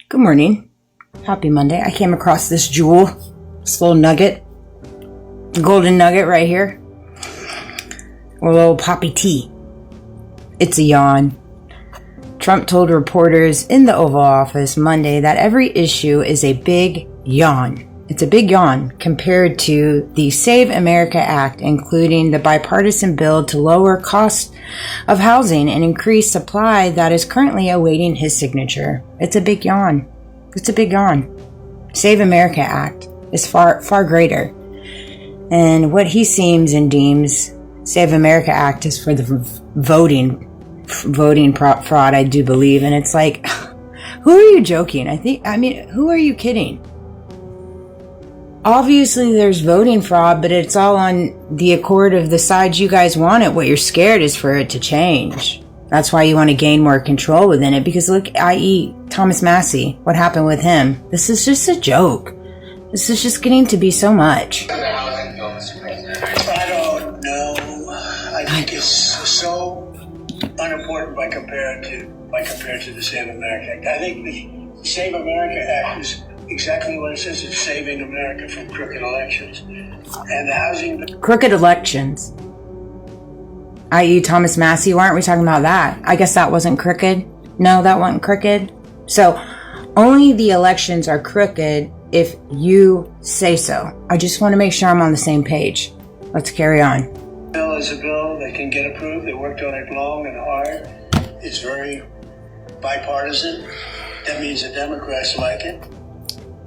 Good morning. Happy Monday. I came across this jewel, this little nugget, golden nugget right here. A little poppy tea. It's a yawn. Trump told reporters in the Oval Office Monday that every issue is a big yawn. It's a big yawn compared to the Save America Act, including the bipartisan bill to lower costs of housing and increase supply that is currently awaiting his signature. It's a big yawn. It's a big yawn. Save America Act is far greater. And what he seems and deems Save America Act is for the voting fraud, I do believe. And it's like, who are you joking? Who are you kidding? Obviously, there's voting fraud, but it's all on the accord of the sides you guys want it. What you're scared is for it to change. That's why you want to gain more control within it. Because look, i.e. Thomas Massie, what happened with him? This is just a joke. This is just getting to be so much. I don't know. I think it's so unimportant by compared to the Save America Act. I think the Save America Act is exactly what it says. It's saving America from crooked elections. And the housing... Crooked elections. I.e. Thomas Massie. Why aren't we talking about that? I guess that wasn't crooked. No, that wasn't crooked. So, only the elections are crooked if you say so. I just want to make sure I'm on the same page. Let's carry on. Bill is a bill that can get approved. They worked on it long and hard. It's very bipartisan. That means the Democrats like it.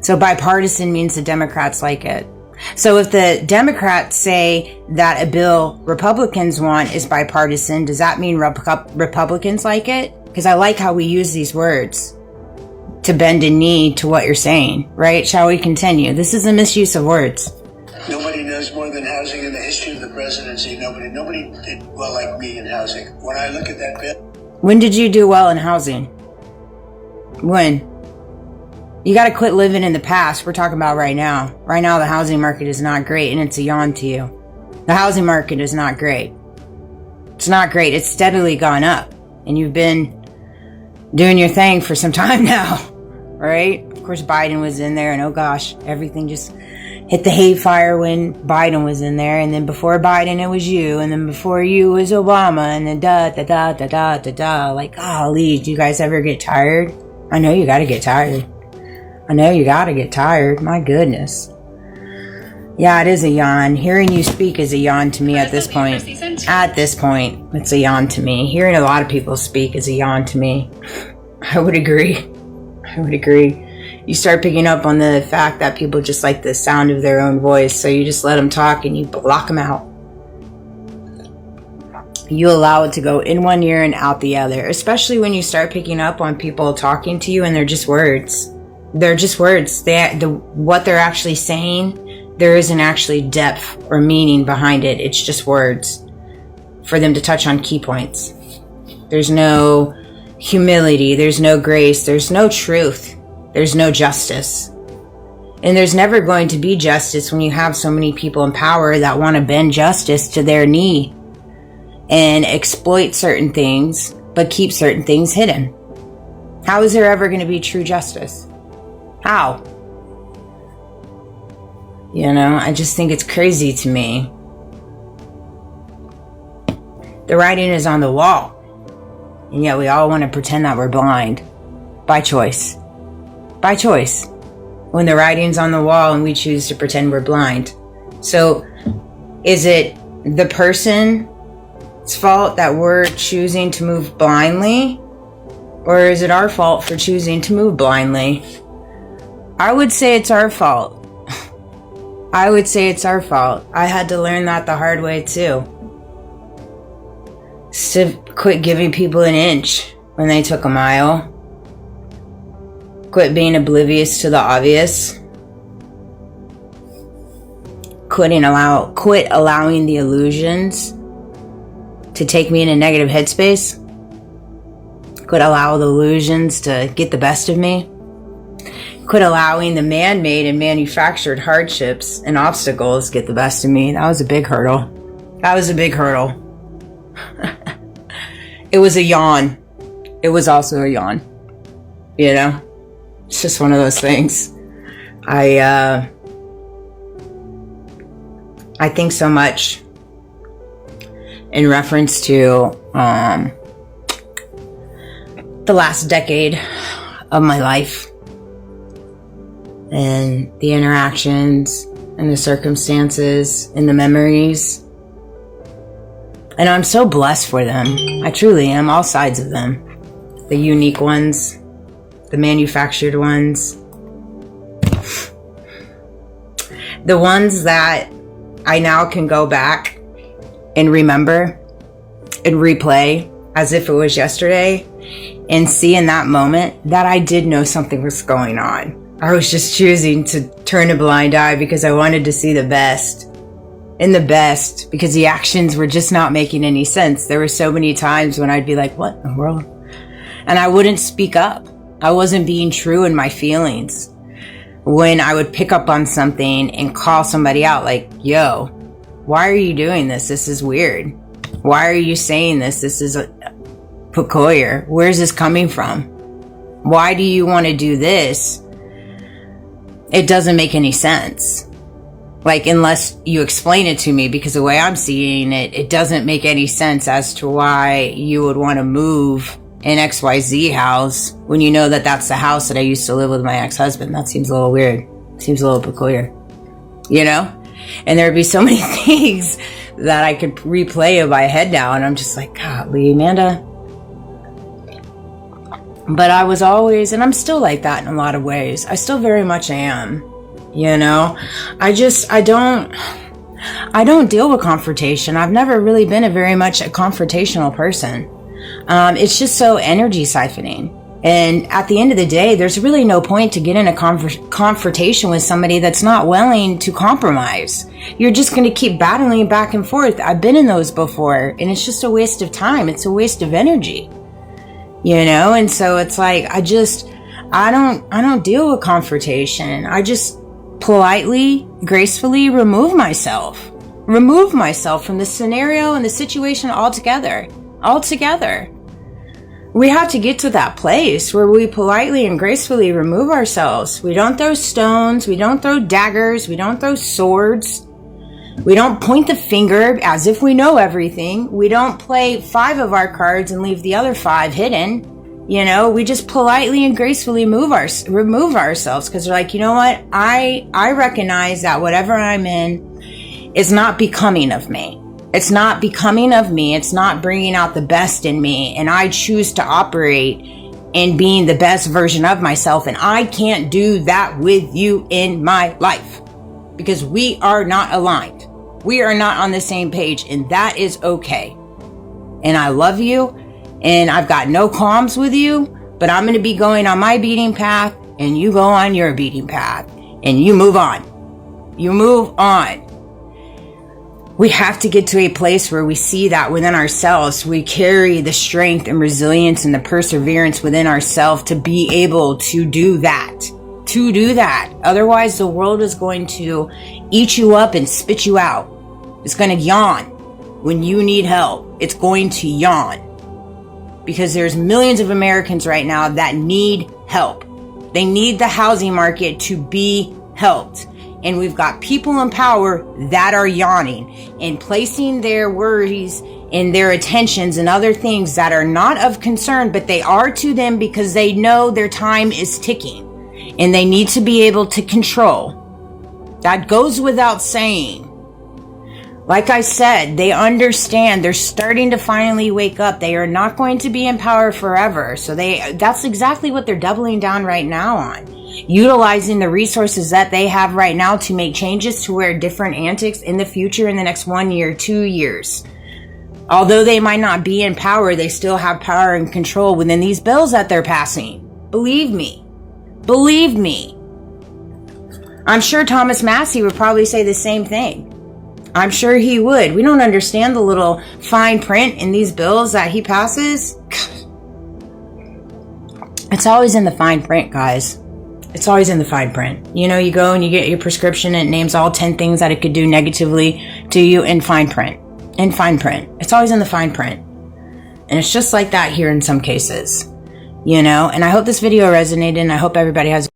So bipartisan means the Democrats like it. So if the Democrats say that a bill Republicans want is bipartisan, does that mean Republicans like it? Because I like how we use these words to bend a knee to what you're saying, right? Shall we continue? This is a misuse of words. Nobody knows more than housing in the history of the presidency. Nobody did well like me in housing. When I look at that bill... When did you do well in housing? When? You got to quit living in the past. We're talking about right now. Right now, the housing market is not great, and it's a yawn to you. The housing market is not great. It's not great. It's steadily gone up, and you've been doing your thing for some time now, right? Of course, Biden was in there, and oh gosh, everything just hit the hay fire when Biden was in there, and then before Biden, it was you, and then before you was Obama, and then da-da-da-da-da-da-da. Like, golly, do you guys ever get tired? I know you got to get tired. My goodness. Yeah, it is a yawn. Hearing you speak is a yawn to me at this point. At this point, it's a yawn to me. Hearing a lot of people speak is a yawn to me. I would agree. You start picking up on the fact that people just like the sound of their own voice, so you just let them talk and you block them out. You allow it to go in one ear and out the other, especially when you start picking up on people talking to you and they're just words. They're just words. What they're actually saying, there isn't actually depth or meaning behind it. It's just words for them to touch on key points. There's no humility. There's no grace. There's no truth. There's no justice. And there's never going to be justice when you have so many people in power that want to bend justice to their knee and exploit certain things, but keep certain things hidden. How is there ever going to be true justice? How? I just think it's crazy to me. The writing is on the wall, and yet we all want to pretend that we're blind. By choice. By choice. When the writing's on the wall and we choose to pretend we're blind. So, is it the person's fault that we're choosing to move blindly? Or is it our fault for choosing to move blindly? I would say it's our fault. I had to learn that the hard way too. To quit giving people an inch when they took a mile. Quit being oblivious to the obvious. Quit allowing the illusions to take me in a negative headspace. Quit allowing the illusions to get the best of me. Quit allowing the man-made and manufactured hardships and obstacles get the best of me. That was a big hurdle. It was a yawn. It was also a yawn. It's just one of those things. I think so much in reference to the last decade of my life and the interactions and the circumstances and the memories. And I'm so blessed for them. I truly am, all sides of them. The unique ones, the manufactured ones, the ones that I now can go back and remember and replay as if it was yesterday and see in that moment that I did know something was going on. I was just choosing to turn a blind eye because I wanted to see the best in the best, because the actions were just not making any sense. There were so many times when I'd be like, what in the world? And I wouldn't speak up. I wasn't being true in my feelings. When I would pick up on something and call somebody out like, yo, why are you doing this? This is weird. Why are you saying this? This is peculiar. Where's this coming from? Why do you want to do this? It doesn't make any sense. Like, unless you explain it to me, because the way I'm seeing it, it doesn't make any sense as to why you would want to move an XYZ house when you know that that's the house that I used to live with my ex-husband. That seems a little weird. Seems a little peculiar, you know? And there'd be so many things that I could replay in my head now. And I'm just like, golly, Amanda. But I was always, and I'm still like that in a lot of ways. I still very much am, you know? I don't deal with confrontation. I've never really been very much a confrontational person. It's just so energy siphoning. And at the end of the day, there's really no point to get in a confrontation with somebody that's not willing to compromise. You're just going to keep battling back and forth. I've been in those before, and it's just a waste of time. It's a waste of energy, you know? And so it's like, I don't deal with confrontation. I just politely, gracefully remove myself from the scenario and the situation altogether. We have to get to that place where we politely and gracefully remove ourselves. We don't throw stones. We don't throw daggers. We don't throw swords. We don't point the finger as if we know everything. We don't play 5 of our cards and leave the other 5 hidden. You know, we just politely and gracefully remove ourselves, because they're like, you know what? I recognize that whatever I'm in is not becoming of me. It's not becoming of me. It's not bringing out the best in me. And I choose to operate in being the best version of myself. And I can't do that with you in my life, because we are not aligned. We are not on the same page, and that is okay. And I love you, and I've got no qualms with you, but I'm going to be going on my beating path, and you go on your beating path, and you move on. You move on. We have to get to a place where we see that within ourselves. We carry the strength and resilience and the perseverance within ourselves to be able to do that. Otherwise, the world is going to eat you up and spit you out. It's going to yawn when you need help. It's going to yawn, because there's millions of Americans right now that need help. They need the housing market to be helped. And we've got people in power that are yawning and placing their worries and their attentions and other things that are not of concern, but they are to them because they know their time is ticking and they need to be able to control. That goes without saying. Like I said, they understand. They're starting to finally wake up. They are not going to be in power forever. So that's exactly what they're doubling down right now on. Utilizing the resources that they have right now to make changes to where different antics in the future, in the next 1 year, 2 years. Although they might not be in power, they still have power and control within these bills that they're passing. Believe me. Believe me. I'm sure Thomas Massie would probably say the same thing. I'm sure he would. We don't understand the little fine print in these bills that he passes. It's always in the fine print, guys. It's always in the fine print. You know, you go and you get your prescription and it names all 10 things that it could do negatively to you in fine print. In fine print. It's always in the fine print. And it's just like that here in some cases. you know? And I hope this video resonated, and I hope everybody has